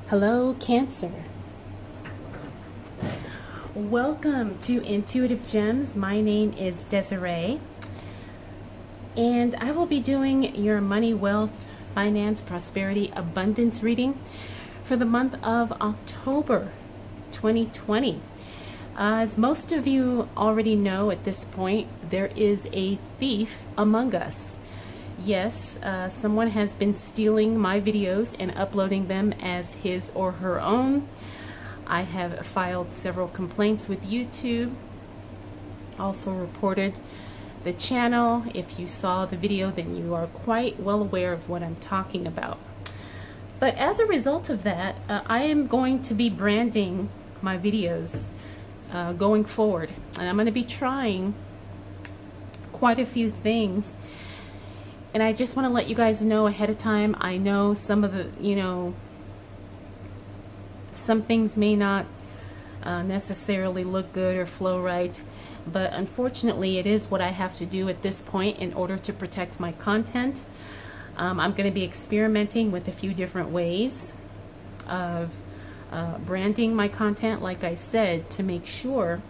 Hello, Cancer. Welcome to Intuitive Gems. My name is Desiree, and I will be doing your money, wealth, finance, prosperity, abundance reading for the month of October 2020. As most of you already know at this point, there is a thief among us. Yes, someone has been stealing my videos and uploading them as his or her own. I have filed several complaints with YouTube, also reported the channel. If you saw the video, then you are quite well aware of what I'm talking about. But as a result of that, I am going to be branding my videos going forward. And I'm going to be trying quite a few things. And I just want to let you guys know ahead of time. I know some of the, some things may not necessarily look good or flow right, but unfortunately it is what I have to do at this point in order to protect my content. I'm going to be experimenting with a few different ways of branding my content, like I said, to make sure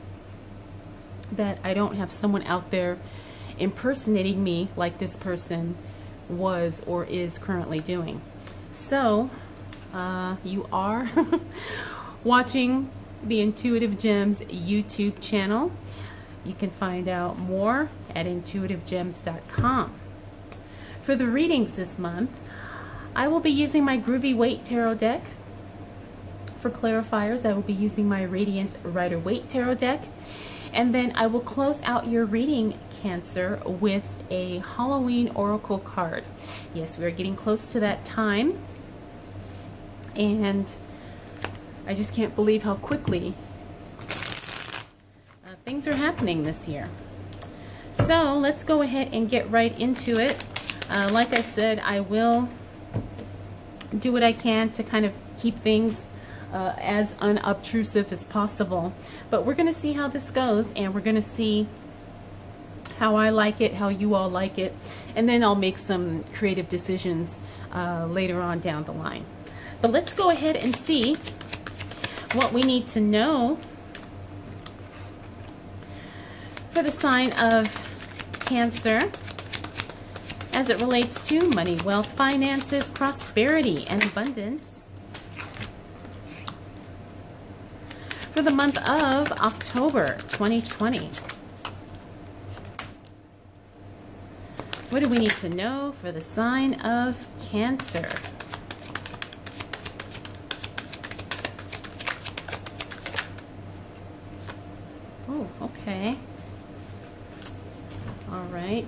that I don't have someone out there impersonating me like this person was or is currently doing. So you are watching the Intuitive Gems YouTube channel. You can find out more at intuitivegems.com. For the readings this month, I will be using my Groovy Waite tarot deck. For clarifiers, I will be using my Radiant Rider-Waite tarot deck. And then I will close out your reading, Cancer, with a Halloween Oracle card. Yes, we're getting close to that time. And I just can't believe how quickly things are happening this year. So let's go ahead and get right into it. Like I said, I will do what I can to kind of keep things as unobtrusive as possible, but we're going to see how this goes, and we're going to see how I like it, how you all like it, and then I'll make some creative decisions later on down the line. But let's go ahead and see what we need to know for the sign of Cancer as it relates to money, wealth, finances, prosperity, and abundance for the month of October 2020. What do we need to know for the sign of Cancer? Oh, okay. All right.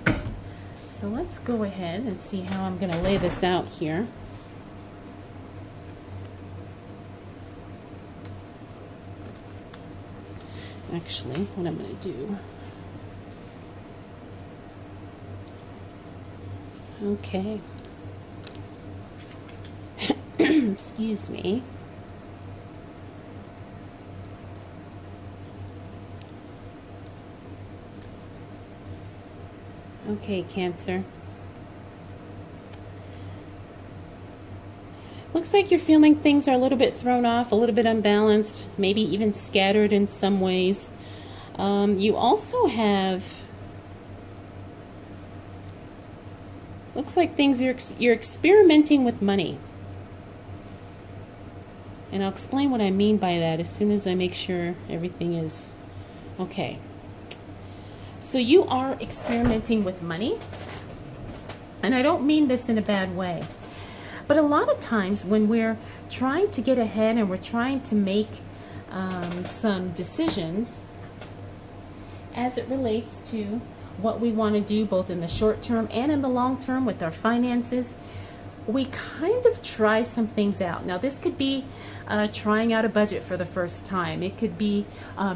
So let's go ahead and see how I'm going to lay this out here. Actually, what I'm going to do. Okay. Excuse me. Okay, Cancer. Looks like you're feeling things are a little bit thrown off, a little bit unbalanced, maybe even scattered in some ways. You also have, looks like things you're experimenting with money. And I'll explain what I mean by that as soon as I make sure everything is okay. So you are experimenting with money, and I don't mean this in a bad way. But a lot of times when we're trying to get ahead and we're trying to make some decisions as it relates to what we want to do both in the short term and in the long term with our finances, we kind of try some things out. Now this could be trying out a budget for the first time. It could be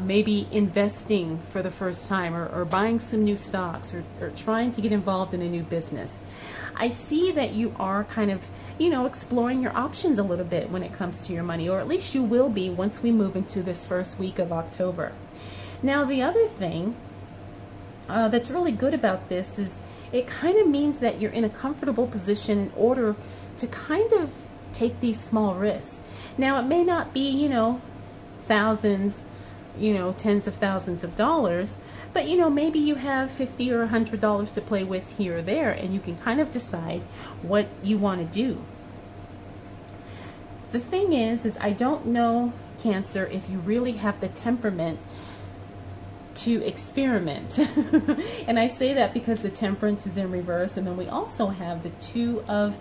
maybe investing for the first time, or buying some new stocks, or trying to get involved in a new business. I see that you are kind of, exploring your options a little bit when it comes to your money, or at least you will be once we move into this first week of October. Now the other thing that's really good about this is it kind of means that you're in a comfortable position in order to kind of take these small risks. Now, it may not be, you know, thousands, you know, tens of thousands of dollars, but, you know, maybe you have $50 or $100 to play with here or there, and you can kind of decide what you want to do. The thing is I don't know, Cancer, if you really have the temperament to experiment. And I say that because the Temperance is in reverse, and then we also have the Two of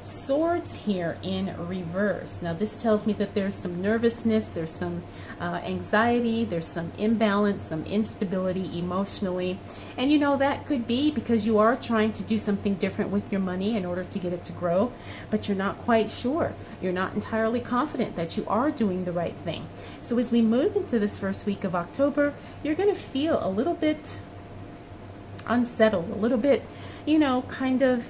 Swords here in reverse. Now this tells me that there's some nervousness, there's some anxiety, there's some imbalance, some instability emotionally, and you know that could be because you are trying to do something different with your money in order to get it to grow, but you're not quite sure. You're not entirely confident that you are doing the right thing. So as we move into this first week of October, you're going to feel a little bit unsettled, a little bit, you know, kind of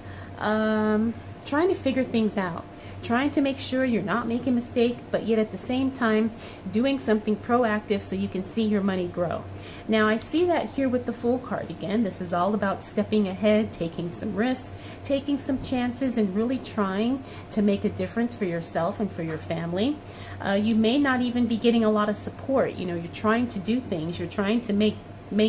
trying to figure things out, trying to make sure you're not making a mistake, but yet at the same time doing something proactive so you can see your money grow. Now I see that here with the Fool card again. This is all about stepping ahead, taking some risks, taking some chances, and really trying to make a difference for yourself and for your family. You may not even be getting a lot of support. You know, you're trying to do things, you're trying to make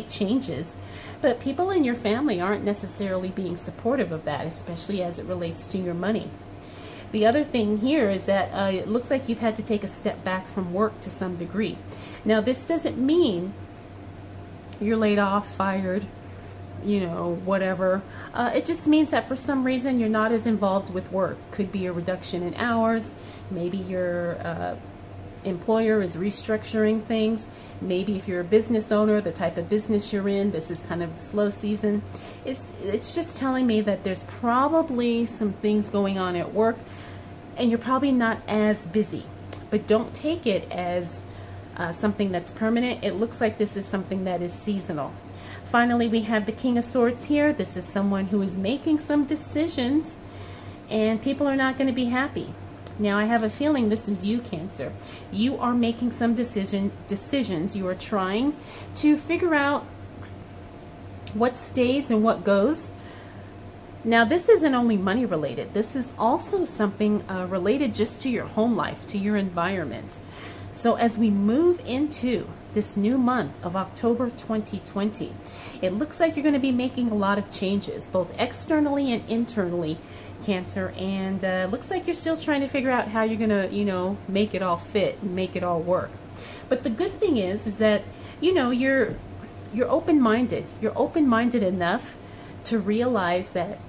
changes, but people in your family aren't necessarily being supportive of that, especially as it relates to your money. The other thing here is that it looks like you've had to take a step back from work to some degree. Now this doesn't mean you're laid off, fired, you know, whatever. It just means that for some reason you're not as involved with work. Could be a reduction in hours, maybe your employer is restructuring things. Maybe if you're a business owner, the type of business you're in, this is kind of the slow season. It's just telling me that there's probably some things going on at work and you're probably not as busy. But don't take it as something that's permanent. It looks like this is something that is seasonal. Finally, we have the King of Swords here. This is someone who is making some decisions and people are not going to be happy. Now I have a feeling this is you, Cancer. You are making some decisions. You are trying to figure out what stays and what goes. Now this isn't only money related. This is also something related just to your home life, to your environment. So as we move into this new month of October 2020, it looks like you're going to be making a lot of changes, both externally and internally, Cancer, and looks like you're still trying to figure out how you're going to, you know, make it all fit and make it all work. But the good thing is that, you know, you're open-minded. You're open-minded enough to realize that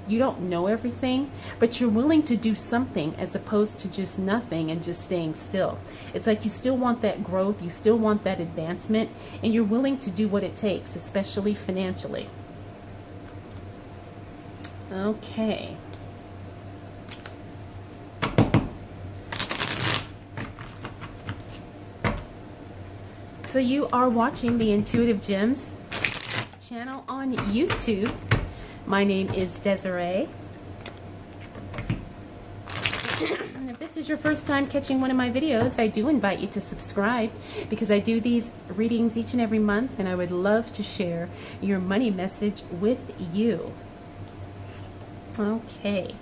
you don't know everything, but you're willing to do something as opposed to just nothing and just staying still. It's like you still want that growth, you still want that advancement, and you're willing to do what it takes, especially financially. Okay. So you are watching the Intuitive Gems channel on YouTube. My name is Desiree. And if this is your first time catching one of my videos, I do invite you to subscribe because I do these readings each and every month and I would love to share your money message with you. Okay,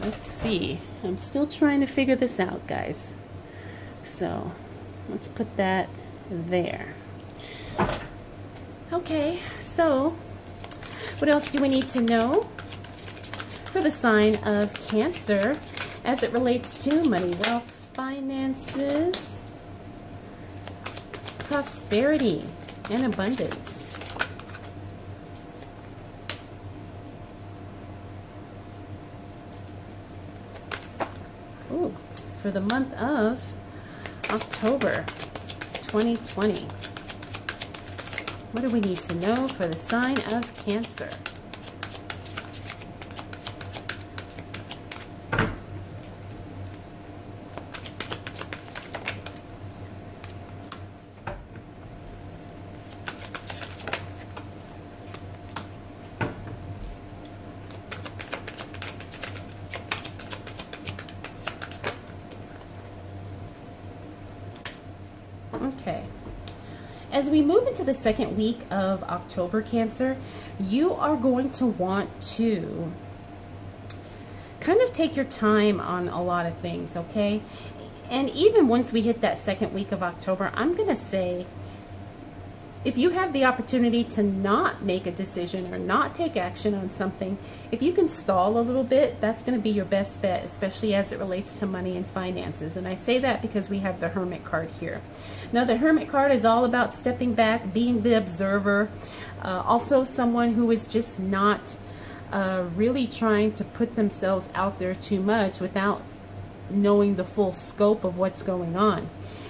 let's see. I'm still trying to figure this out, guys. So let's put that there. Okay, so what else do we need to know for the sign of Cancer as it relates to money, wealth, finances, prosperity, and abundance? Ooh, for the month of October 2020. What do we need to know for the sign of Cancer? Okay. As we move into the second week of October, Cancer, you are going to want to kind of take your time on a lot of things, okay? And even once we hit that second week of October, I'm going to say, if you have the opportunity to not make a decision or not take action on something, if you can stall a little bit, that's going to be your best bet, especially as it relates to money and finances. And I say that because we have the Hermit card here. Now, the Hermit card is all about stepping back, being the observer, also someone who is just not really trying to put themselves out there too much without knowing the full scope of what's going on.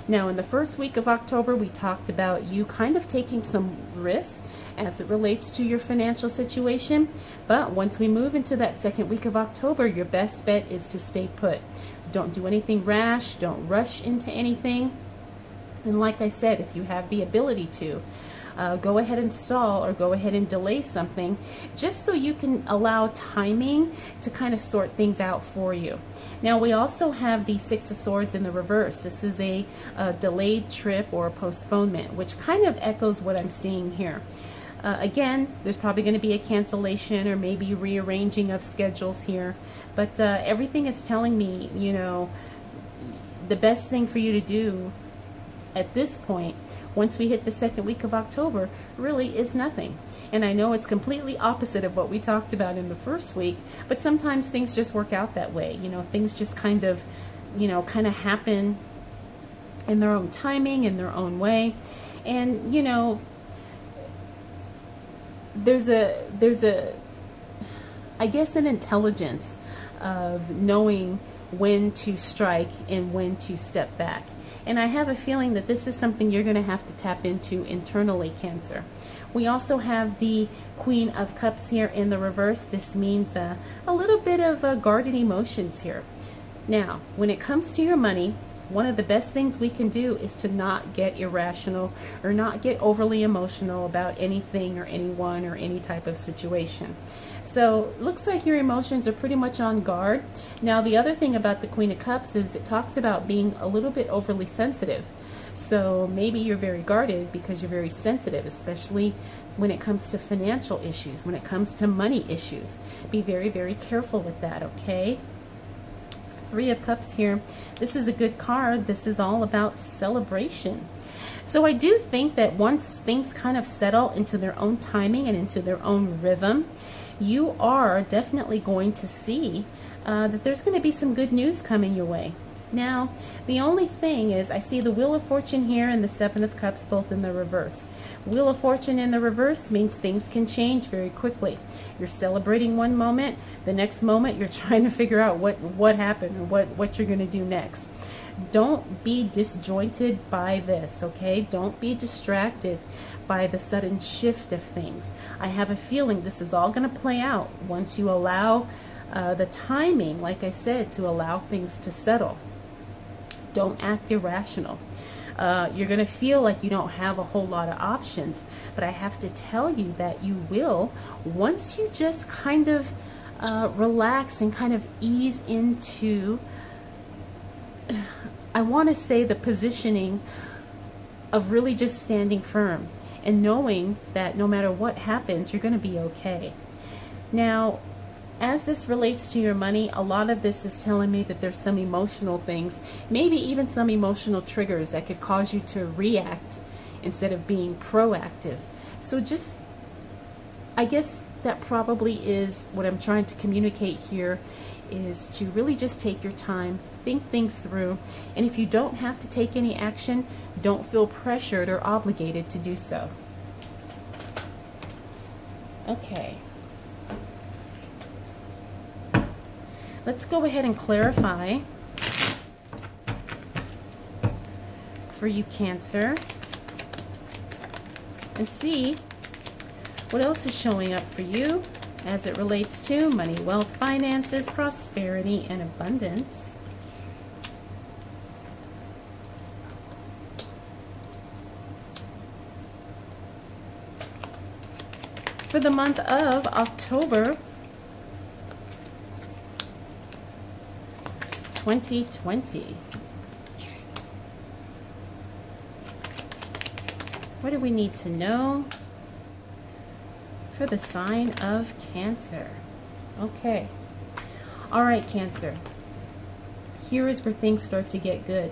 Now, in the first week of October, we talked about you kind of taking some risks as it relates to your financial situation. But once we move into that second week of October, your best bet is to stay put. Don't do anything rash. Don't rush into anything. And like I said, if you have the ability to, go ahead and stall or go ahead and delay something just so you can allow timing to kind of sort things out for you. Now, we also have the Six of Swords in the reverse. This is a delayed trip or a postponement, which kind of echoes what I'm seeing here. Again, there's probably going to be a cancellation or maybe rearranging of schedules here, but everything is telling me, you know, the best thing for you to do at this point, once we hit the second week of October, really is nothing. And I know it's completely opposite of what we talked about in the first week, but sometimes things just work out that way. You know, things just kind of, you know, kind of happen in their own timing, in their own way. And, you know, there's a, I guess, an intelligence of knowing when to strike and when to step back. And I have a feeling that this is something you're going to have to tap into internally, Cancer. We also have the Queen of Cups here in the reverse. This means a little bit of guarded emotions here. Now, when it comes to your money, one of the best things we can do is to not get irrational or not get overly emotional about anything or anyone or any type of situation. So looks like your emotions are pretty much on guard. Now, the other thing about the Queen of Cups is it talks about being a little bit overly sensitive. So maybe you're very guarded because you're very sensitive, especially when it comes to financial issues, when it comes to money issues. Be very, very careful with that, okay? Three of Cups here. This is a good card. This is all about celebration. So I do think that once things kind of settle into their own timing and into their own rhythm, you are definitely going to see that there's going to be some good news coming your way. Now, the only thing is I see the Wheel of Fortune here and the Seven of Cups both in the reverse. Wheel of Fortune in the reverse means things can change very quickly. You're celebrating one moment, the next moment you're trying to figure out what happened or what you're going to do next. Don't be disjointed by this, okay? Don't be distracted by the sudden shift of things. I have a feeling this is all going to play out once you allow the timing, like I said, to allow things to settle. Don't act irrational. You're going to feel like you don't have a whole lot of options, but I have to tell you that you will once you just kind of relax and kind of ease into, I want to say, the positioning of really just standing firm and knowing that no matter what happens, you're going to be okay. Now, as this relates to your money, a lot of this is telling me that there's some emotional things, maybe even some emotional triggers that could cause you to react instead of being proactive. So just, I guess that probably is what I'm trying to communicate here, is to really just take your time, think things through, and if you don't have to take any action, don't feel pressured or obligated to do so. Okay. Let's go ahead and clarify for you, Cancer, and see what else is showing up for you as it relates to money, wealth, finances, prosperity, and abundance. For the month of October 2020. What do we need to know for the sign of Cancer? Okay. All right, Cancer. Here is where things start to get good.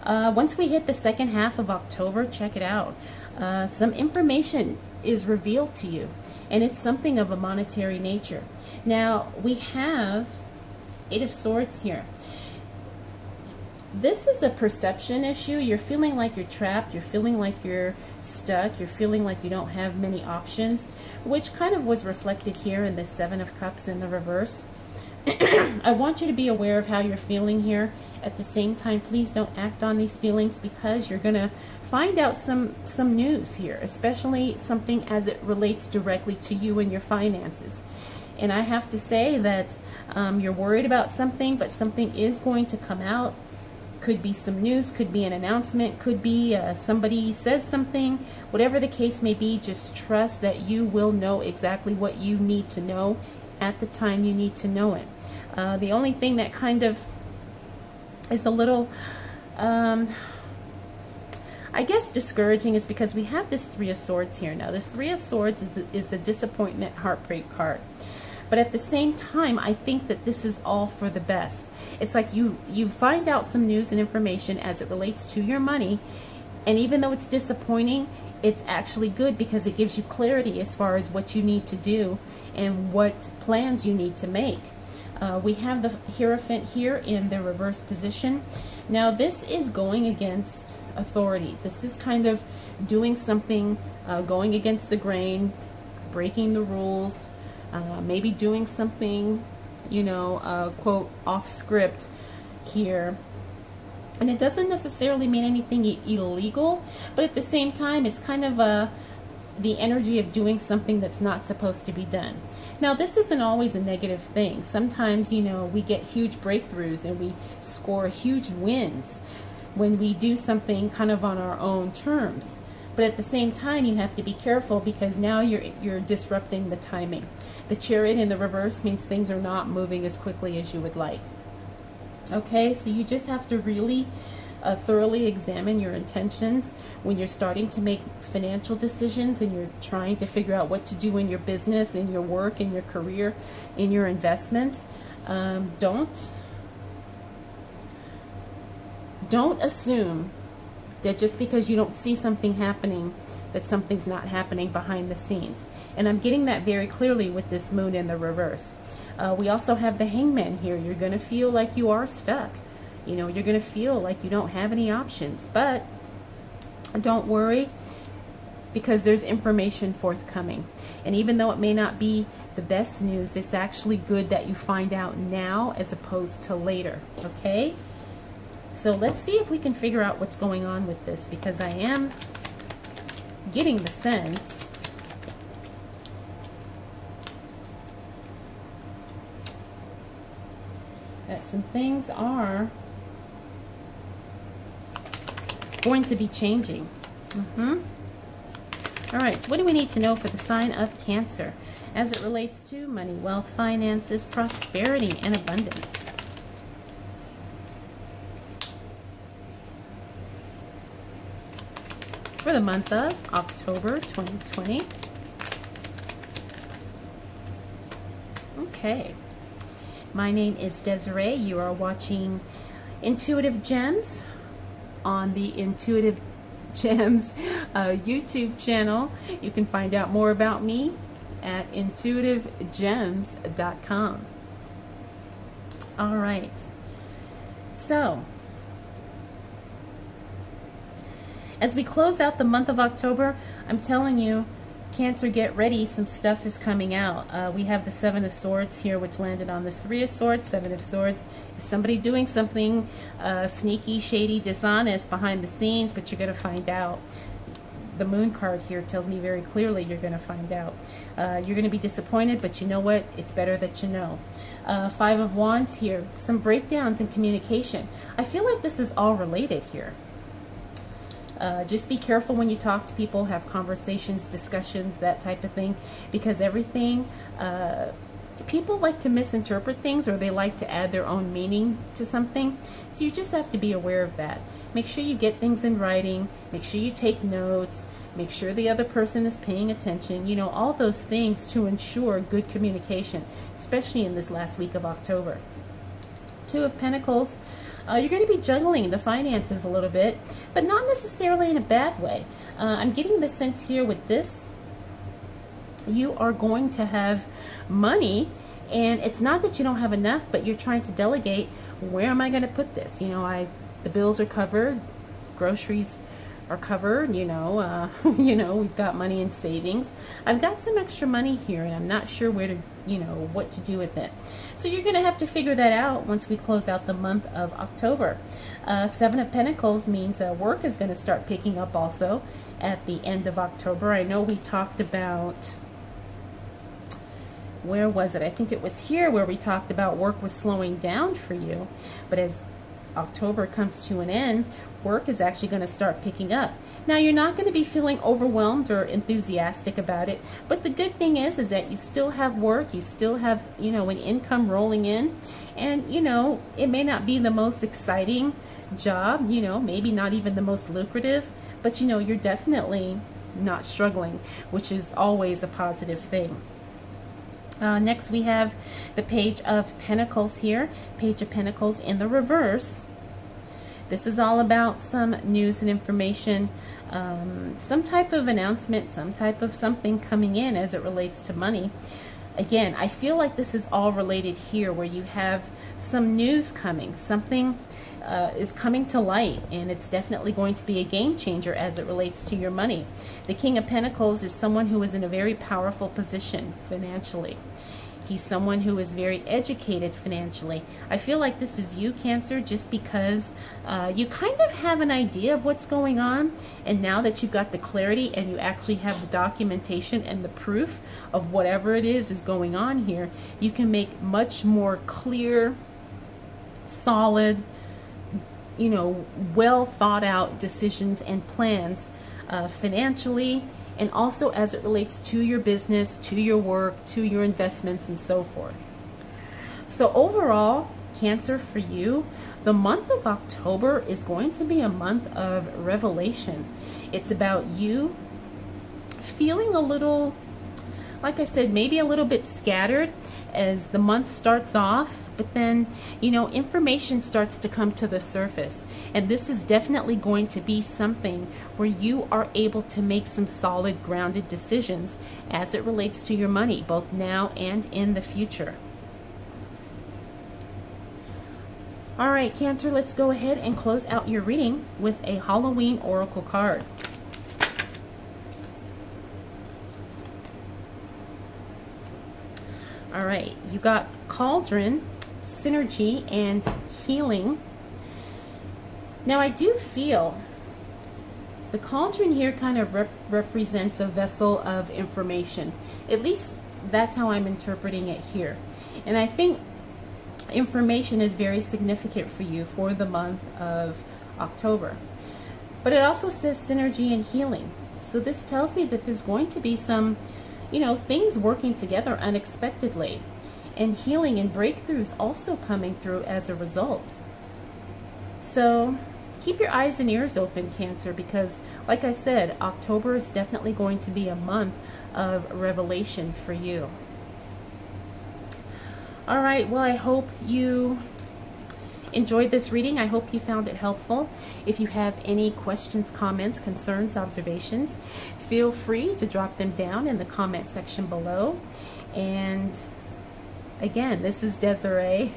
Once we hit the second half of October, check it out. Some information is revealed to you, and it's something of a monetary nature. Now, we have Eight of Swords here. This is a perception issue. You're feeling like you're trapped. You're feeling like you're stuck. You're feeling like you don't have many options, which kind of was reflected here in the Seven of Cups in the reverse. I want you to be aware of how you're feeling here. At the same time, please don't act on these feelings, because you're going to find out some news here, especially something as it relates directly to you and your finances. And I have to say that you're worried about something, but something is going to come out. Could be some news, could be an announcement, could be somebody says something. Whatever the case may be, just trust that you will know exactly what you need to know at the time you need to know it. The only thing that kind of is a little, I guess, discouraging is because we have this Three of Swords here. Now, this Three of Swords is the disappointment, heartbreak card. But at the same time, I think that this is all for the best. It's like you find out some news and information as it relates to your money, and even though it's disappointing, it's actually good because it gives you clarity as far as what you need to do and what plans you need to make. We have the Hierophant here in the reverse position. Now, this is going against authority. This is kind of doing something, going against the grain, breaking the rules, maybe doing something, you know, quote, off script here. And it doesn't necessarily mean anything illegal, but at the same time, it's kind of the energy of doing something that's not supposed to be done. Now, this isn't always a negative thing. Sometimes, you know, we get huge breakthroughs and we score huge wins when we do something kind of on our own terms. But at the same time, you have to be careful, because now you're disrupting the timing. The Chariot in the reverse means things are not moving as quickly as you would like. Okay, so you just have to really thoroughly examine your intentions when you're starting to make financial decisions and you're trying to figure out what to do in your business, in your work, in your career, in your investments. Don't assume that just because you don't see something happening, that something's not happening behind the scenes. And I'm getting that very clearly with this Moon in the reverse. We also have the Hangman here. You're going to feel like you are stuck. You know, you're going to feel like you don't have any options. But don't worry, because there's information forthcoming. And even though it may not be the best news, it's actually good that you find out now as opposed to later. Okay? So let's see if we can figure out what's going on with this, because I am getting the sense that some things are going to be changing. All right, so what do we need to know for the sign of Cancer as it relates to money, wealth, finances, prosperity, and abundance? For the month of October 2020. Okay. My name is Desiree. You are watching Intuitive Gems on the Intuitive Gems YouTube channel. You can find out more about me at intuitivegems.com. All right. So, as we close out the month of October, I'm telling you, Cancer, get ready. Some stuff is coming out. We have the Seven of Swords here, which landed on this Three of Swords. Seven of Swords is somebody doing something sneaky, shady, dishonest behind the scenes, but you're going to find out. The Moon card here tells me very clearly you're going to find out. You're going to be disappointed, but you know what? It's better that you know. Five of Wands here. Some breakdowns in communication. I feel like this is all related here. Just be careful when you talk to people, have conversations, discussions, that type of thing, because everything people like to misinterpret things, or they like to add their own meaning to something. So you just have to be aware of that. Make sure you get things in writing. Make sure you take notes. Make sure the other person is paying attention. You know, all those things to ensure good communication, especially in this last week of October. Two of Pentacles. You're going to be juggling the finances a little bit, but not necessarily in a bad way. I'm getting the sense here with this, you are going to have money, and it's not that you don't have enough, but you're trying to delegate. Where am I going to put this? You know, the bills are covered, groceries are covered, you know, we've got money in savings. I've got some extra money here, and I'm not sure where to, you know, what to do with it. So you're going to have to figure that out once we close out the month of October. Seven of Pentacles means work is going to start picking up also at the end of October. I know we talked about, where was it? I think it was here where we talked about work was slowing down for you. But as October comes to an end, work is actually going to start picking up. Now, you're not going to be feeling overwhelmed or enthusiastic about it, but the good thing is that you still have work, you still have, you know, an income rolling in, and, you know, it may not be the most exciting job, you know, maybe not even the most lucrative, but, you know, you're definitely not struggling, which is always a positive thing. Next we have the Page of Pentacles here. Page of Pentacles in the reverse. This is all about some news and information, some type of announcement, some type of something coming in as it relates to money. Again, I feel like this is all related here, where you have some news coming, something is coming to light, and it's definitely going to be a game changer as it relates to your money. The King of Pentacles is someone who is in a very powerful position financially. He's someone who is very educated financially. I feel like this is you, Cancer, just because you kind of have an idea of what's going on, and now that you've got the clarity and you actually have the documentation and the proof of whatever it is going on here, you can make much more clear, solid, you know, well thought out decisions and plans financially, and also as it relates to your business, to your work, to your investments, and so forth. So overall, Cancer, for you, the month of October is going to be a month of revelation. It's about you feeling a little, like I said, maybe a little bit scattered as the month starts off, but then, you know, information starts to come to the surface. And this is definitely going to be something where you are able to make some solid, grounded decisions as it relates to your money, both now and in the future. All right, Cancer, let's go ahead and close out your reading with a Halloween Oracle card. All right, you got Cauldron, Synergy, and Healing. Now, I do feel the cauldron here kind of represents a vessel of information. At least that's how I'm interpreting it here. And I think information is very significant for you for the month of October. But it also says synergy and healing. So this tells me that there's going to be some, you know, things working together unexpectedly, and healing and breakthroughs also coming through as a result. So keep your eyes and ears open, Cancer, because like I said, October is definitely going to be a month of revelation for you. All right, well, I hope you enjoyed this reading. I hope you found it helpful. If you have any questions, comments, concerns, observations, feel free to drop them down in the comment section below. And again, this is Desiree.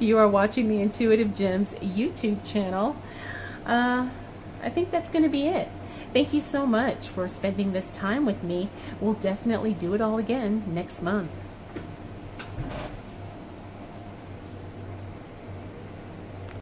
You are watching the Intuitive Gems YouTube channel. I think that's going to be it. Thank you so much for spending this time with me. We'll definitely do it all again next month.